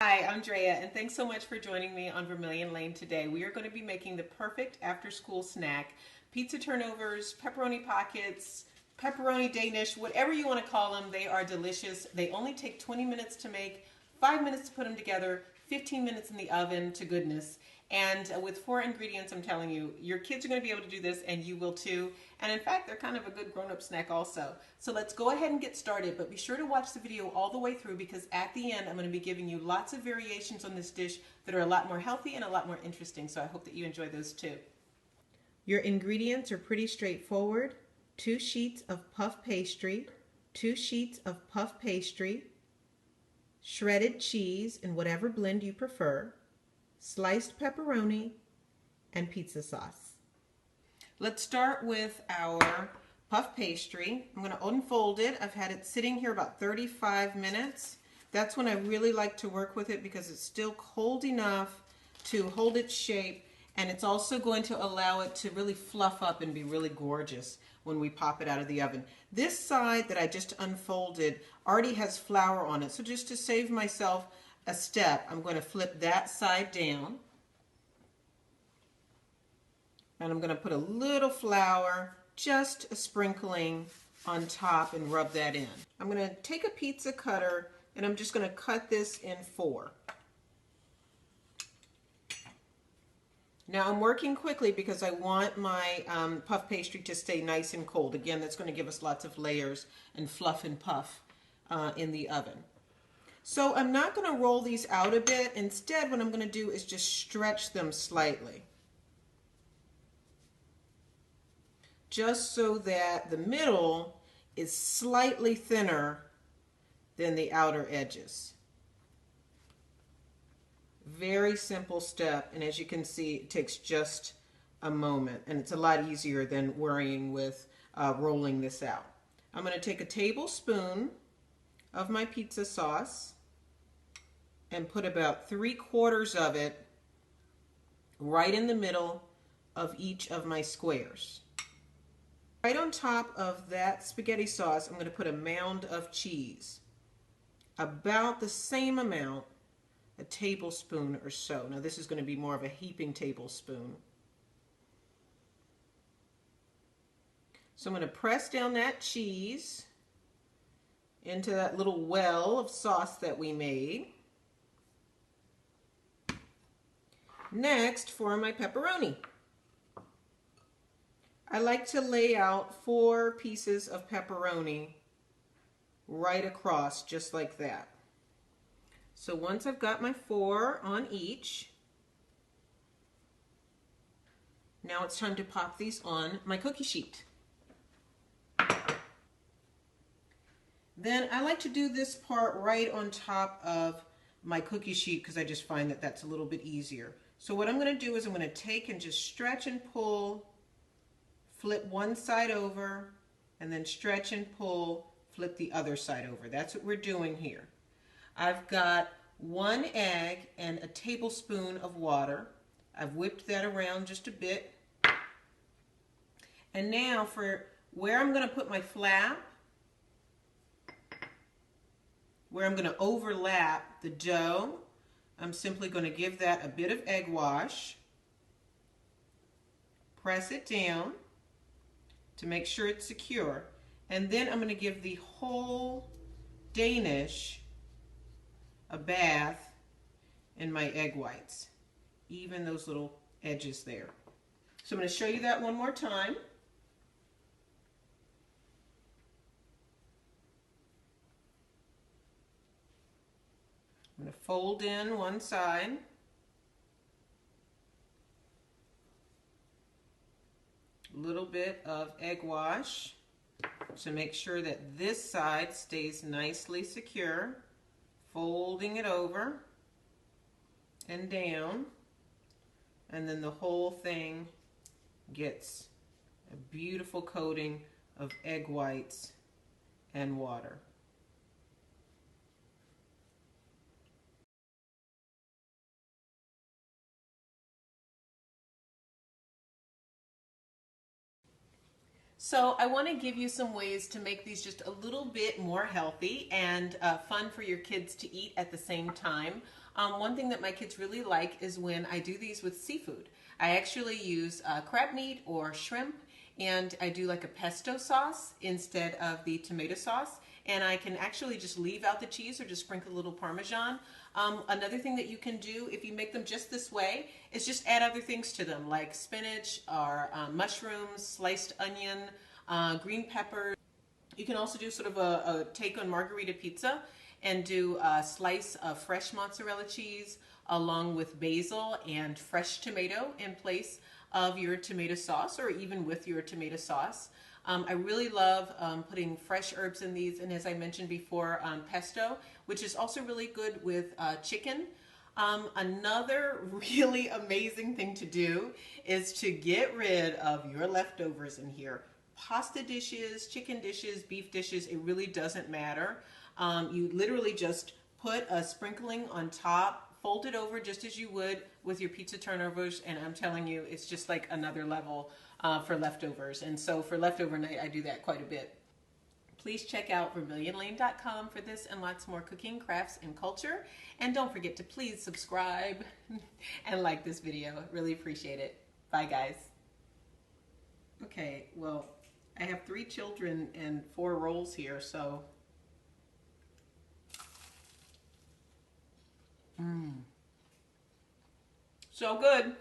Hi, I'm Drea, and thanks so much for joining me on Vermilion Lane today. We are going to be making the perfect after-school snack, pizza turnovers, pepperoni pockets, pepperoni Danish, whatever you want to call them. They are delicious. They only take 20 minutes to make, 5 minutes to put them together, 15 minutes in the oven to goodness. And with 4 ingredients, I'm telling you, your kids are going to be able to do this, and you will too. And in fact, they're kind of a good grown-up snack also. So let's go ahead and get started, but be sure to watch the video all the way through because at the end, I'm going to be giving you lots of variations on this dish that are a lot more healthy and a lot more interesting. So I hope that you enjoy those too. Your ingredients are pretty straightforward. 2 sheets of puff pastry, 2 sheets of puff pastry, shredded cheese in whatever blend you prefer, sliced pepperoni, and pizza sauce. Let's start with our puff pastry. I'm going to unfold it. I've had it sitting here about 35 minutes. That's when I really like to work with it because it's still cold enough to hold its shape, and it's also going to allow it to really fluff up and be really gorgeous when we pop it out of the oven. This side that I just unfolded already has flour on it, so just to save myself a step, I'm going to flip that side down, and I'm going to put a little flour, just a sprinkling on top, and rub that in. I'm going to take a pizza cutter and I'm just going to cut this in 4. Now I'm working quickly because I want my puff pastry to stay nice and cold. Again, that's going to give us lots of layers and fluff and puff in the oven. So I'm not going to roll these out a bit. Instead, what I'm going to do is just stretch them slightly, just so that the middle is slightly thinner than the outer edges. Very simple step, and as you can see, it takes just a moment, and it's a lot easier than worrying with rolling this out. I'm going to take a tablespoon of my pizza sauce and put about 3/4 of it right in the middle of each of my squares. Right on top of that spaghetti sauce, I'm going to put a mound of cheese, about the same amount, a tablespoon or so. Now this is going to be more of a heaping tablespoon. So I'm going to press down that cheese into that little well of sauce that we made. Next, for my pepperoni, I like to lay out 4 pieces of pepperoni right across, just like that. So once I've got my 4 on each, now it's time to pop these on my cookie sheet. Then I like to do this part right on top of my cookie sheet because I just find that that's a little bit easier. So what I'm going to do is I'm going to take and just stretch and pull, flip one side over, and then stretch and pull, flip the other side over. That's what we're doing here. I've got 1 egg and a tablespoon of water. I've whipped that around just a bit. And now for where I'm going to put my flap, where I'm going to overlap the dough, I'm simply going to give that a bit of egg wash, press it down to make sure it's secure, and then I'm going to give the whole Danish a bath in my egg whites, even those little edges there. So I'm going to show you that one more time. I'm going to fold in one side, a little bit of egg wash to make sure that this side stays nicely secure, folding it over and down, and then the whole thing gets a beautiful coating of egg whites and water. So I want to give you some ways to make these just a little bit more healthy and fun for your kids to eat at the same time. One thing that my kids really like is when I do these with seafood. I actually use crab meat or shrimp, and I do like a pesto sauce instead of the tomato sauce. And I can actually just leave out the cheese or just sprinkle a little Parmesan. Another thing that you can do if you make them just this way is just add other things to them, like spinach or mushrooms, sliced onion, green peppers. You can also do sort of a take on margarita pizza and do a slice of fresh mozzarella cheese along with basil and fresh tomato in place of your tomato sauce, or even with your tomato sauce. I really love putting fresh herbs in these, and as I mentioned before, pesto, which is also really good with chicken. Another really amazing thing to do is to get rid of your leftovers in here. Pasta dishes, chicken dishes, beef dishes, it really doesn't matter. You literally just put a sprinkling on top, fold it over just as you would with your pizza turnovers, and I'm telling you, it's just like another level for leftovers. And so for leftover night, I do that quite a bit. Please check out vermillionlane.com for this and lots more cooking, crafts, and culture. And don't forget to please subscribe and like this video. Really appreciate it. Bye, guys. Okay, well, I have 3 children and 4 rolls here, so... So good.